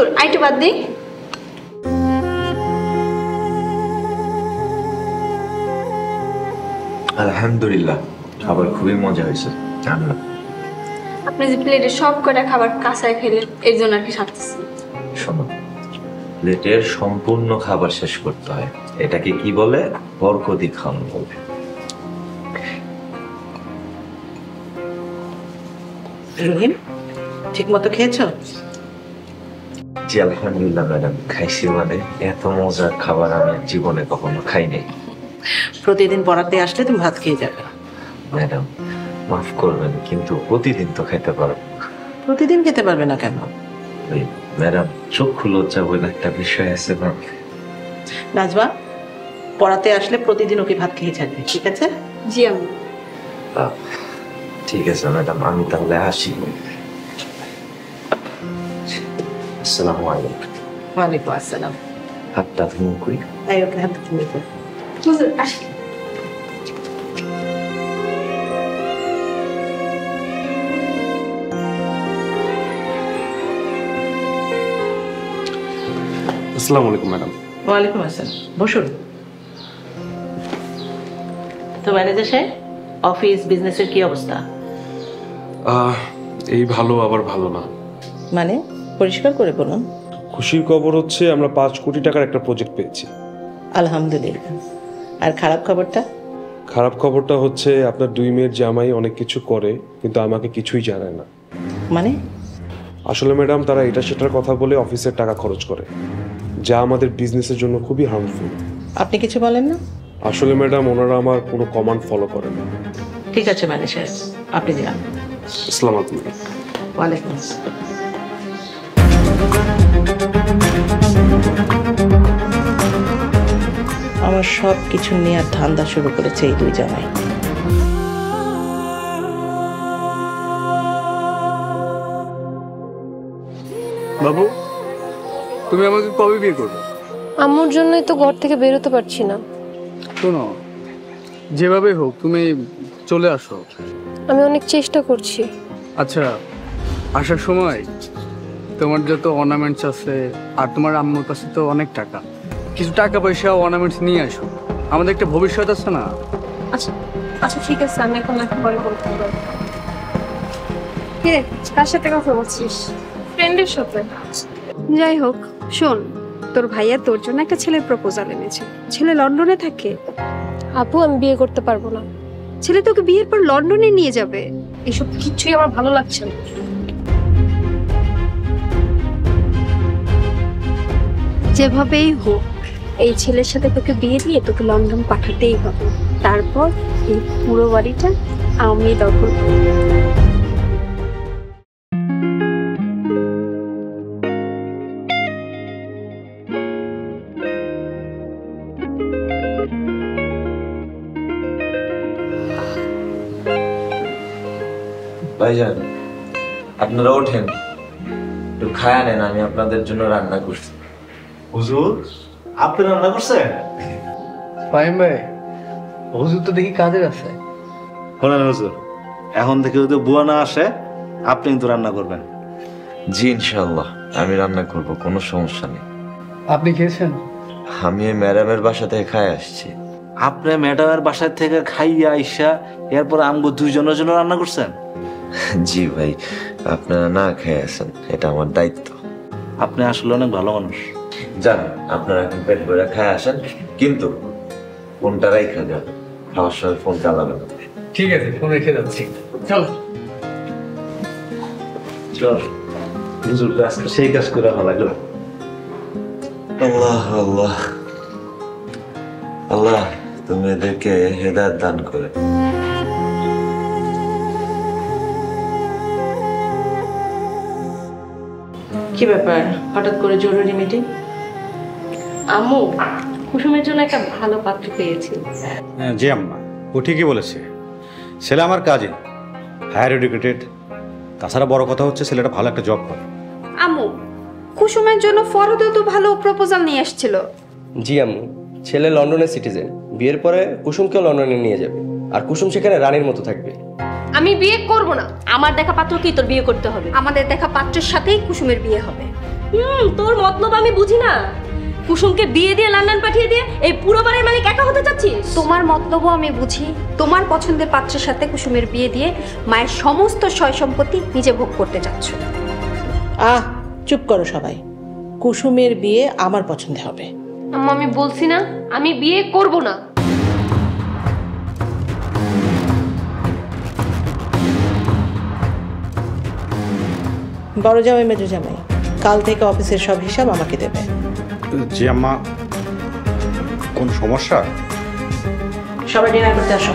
হুজুর আইটু বাদ দিই। আলহামদুলিল্লাহ, খাবার খুবই মজা হয়েছে। আপনি যে প্লেটে সব কটা খাবার কাঁচায় খেলেন এর জন্য আর কি সারতেছি। শোনো, প্লেটের সম্পূর্ণ খাবার শেষ করতে হয়, এটাকে কি বলে? বরকতি খাওয়ানো বলে। রহিম, ঠিক মতো খেয়েছো? জি আলহামদুলিল্লাহ ম্যাডাম, খাইছি। মানে এত মজার খাবার আমি জীবনে কখনো খাই নাই। প্রতিদিন পড়াতে আসলে তুমি ভাত খেয়ে যাবে। ম্যাডাম মাফ করবেন, কিন্তু প্রতিদিন তো খেতে পারবো। প্রতিদিন খেতে পারবে না কেন? ওই ম্যাডাম, চক্ষু লজ্জা বলে একটা বিষয় আছে না। নাজবা, পড়াতে আসলে প্রতিদিন ওকে ভাত খেয়ে যাবে, ঠিক আছে? জি আম্মু। ঠিক আছে ম্যাডাম, আমি তাহলে আসি। আসসালামু আলাইকুম। ওয়ালাইকুম আসসালাম। হাতটা ধুয়ে কই? এই ওকে হাত ধুয়ে দাও। হুজুর আসি। আসসালামু আলাইকুম ম্যাডাম। ওয়ালাইকুম আসসালাম, বসুন। তো ম্যানেজার সাহেব, অফিস বিজনেসের কি অবস্থা? এই ভালো আবার ভালো না। মানে পরিষ্কার করে বলুন। খুশির খবর হচ্ছে আমরা 5 কোটি টাকার একটা প্রজেক্ট পেয়েছি। আলহামদুলিল্লাহ। আর খারাপ খবরটা? খারাপ খবরটা হচ্ছে আপনার 2 মেয়ের জামাই অনেক কিছু করে, কিন্তু আমাকে কিছুই জানায় না। মানে? আসলে ম্যাডাম, তারা এটা সেটার কথা বলে অফিসের টাকা খরচ করে, যা আমাদের বিজনেসের জন্য খুবই হার্মফুল। আপনি কিছু বলেন না? আসলে ম্যাডাম, ওনারা আমার কোনো কমান্ড ফলো করেন না। ঠিক আছে ম্যানেজার সাহেব, আপনি যান। আসসালামু আলাইকুম। ওয়ালাইকুম আসসালাম। আমার সব কিছু নিয়ে আর ধান্দা শুরু করেছে এই 2 জামাই। বাবু, তুমি আমাকে কবে বিয়ে করবে? আম্মুর জন্যই তো ঘর থেকে বেরোতে পারছি না। শোনো, যেভাবে হোক তুমি চলে আসো। আমি অনেক চেষ্টা করছি। আচ্ছা, আসার সময় তোমার যত অর্নামেন্টস আছে আর তোমার আম্মুর কাছে তো অনেক টাকা, কিছু টাকা পয়সা অর্নামেন্টস নিয়ে আসো। আমাদের একটা ভবিষ্যৎ আছে না? আচ্ছা আচ্ছা ঠিক আছে, আমি এখন পরে বলতে পারবো। কে কার সাথে কথা বলছিস? ফ্রেন্ডের সাথে। যাই হোক, শোন, তোর ভাইয়া তোর জন্য একটা ছেলের প্রপোজাল এনেছে। ছেলে লন্ডনে থাকে। আপু, আমি বিয়ে করতে পারবো না। ছেলে তোকে বিয়ের পর লন্ডনে নিয়ে যাবে। এসব কিছুই আমার ভালো লাগছে না। যেভাবেই হোক এই ছেলের সাথে তোকে বিয়ে দিয়ে তোকে লন্ডন পাঠাতেই হবে। তারপর এই পুরো বাড়িটা আমি দখল করব। ভাইজান, আপনারা ওঠেন, একটু খায়া নেন, আমি আপনাদের জন্য রান্না করছি। হুজুর, আপনি রান্না করছেন? ফাহিম ভাই, হুজুর তো দেখি কাজের আছে। শোনেন হুজুর, এখন থেকে যদি বুয়া না আসে আপনি কিন্তু রান্না করবেন। জি ইনশাল্লাহ, আমি রান্না করব, কোনো সমস্যা নেই। আপনি খেয়েছেন? আমি এই ম্যাডামের বাসা থেকে খায় আসছি। আপনি ম্যাডামের বাসায় থেকে খাইয়া আইসা এরপর আমগো 2 জনের জন্য রান্না করছেন? জি ভাই, আপনারা না খেয়ে আছেন, এটা আমার দায়িত্ব। আপনি আসলে অনেক ভালো মানুষ। যান, আপনারা এখন পেট ভরে খায় আসেন, কিন্তু ফোনটা রাইখা যান, খাওয়ার সময় ফোন চালাবেন। ঠিক আছে, ফোন রেখে যাচ্ছি। চলো চল, হুজুর আজকে সেই কাজ করে ভালো লাগলো। আল্লাহ আল্লাহ আল্লাহ, তুমি এদেরকে হেদায়েত দান করে। কি ব্যাপার, হঠাৎ করে জরুরি মিটিং? আম্মু, কুসুমের জন্য একটা ভালো পাত্র পেয়েছি। জি আম্মা, ও ঠিকই বলেছে। ছেলে আমার কাজে হায়ার এডুকেটেড, তাছাড়া বড় কথা হচ্ছে ছেলেটা ভালো একটা জব করে। আম্মু, কুসুমের জন্য ফরদেও তো ভালো প্রপোজাল নিয়ে আসছিল। জি আম্মু, ছেলে লন্ডনের সিটিজেন, বিয়ের পরে কুসুমকেও লন্ডনে নিয়ে যাবে, আর কুসুম সেখানে রানীর মতো থাকবে। আমি বিয়ে করব না। আমার দেখা পাত্রকেই তোর বিয়ে করতে হবে। আমাদের দেখা পাত্রের সাথেই কুসুমের বিয়ে হবে। তোর মতলব আমি বুঝি না। কুসুমকে বিয়ে দিয়ে লন্ডন পাঠিয়ে দিয়ে এই পুরো বাড়ির মালিক একা হতে চাচ্ছিস? তোমার মতলবও আমি বুঝি। তোমার পছন্দের পাত্রের সাথে কুসুমের বিয়ে দিয়ে মায়ের সমস্ত সয় সম্পত্তি নিজে ভোগ করতে চাচ্ছ। চুপ করো সবাই। কুসুমের বিয়ে আমার পছন্দে হবে। আম্মা আমি বলছি না আমি বিয়ে করব না। বড় জামাই মেজো জামাই কাল থেকে অফিসের সব হিসাব আমাকে দেবে। জি আম্মা, কোন সমস্যা? সবাই ডিনার করতে আসো।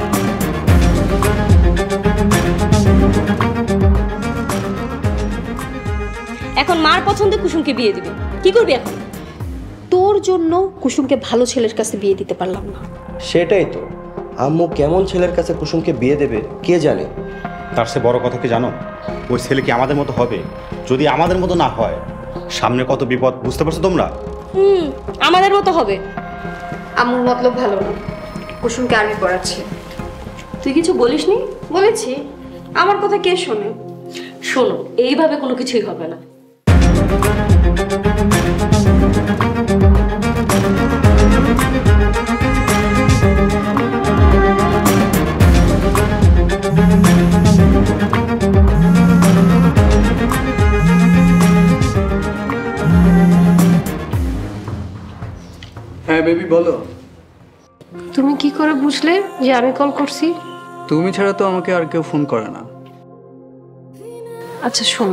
এখন মার পছন্দে কুসুমকে বিয়ে দিবে, কি করবি এখন? তোর জন্য কুসুমকে ভালো ছেলের কাছে বিয়ে দিতে পারলাম না। সেটাই তো, আম্মু কেমন ছেলের কাছে কুসুমকে বিয়ে দেবে কে জানে। তার চেয়ে বড় কথা কি জানো? ওই ছেলে কি আমাদের মতো হবে? যদি আমাদের মতো না হয়, সামনে কত বিপদ, বুঝতে পারছো তোমরা? আমাদের মতো হবে। আমার মতলব ভালো না, কুসুমকে আর্মি পড়াচ্ছে। তুই কিছু বলিসনি? বলেছি, আমার কথা কে শোনে? শোনো, এইভাবে কোনো কিছুই হবে না। হ্যাঁ বেবি বলো। তুমি কি করে বুঝলে যে আমি কল করছি? তুমি ছাড়া তো আমাকে আর কেউ ফোন করে না। আচ্ছা শোনো,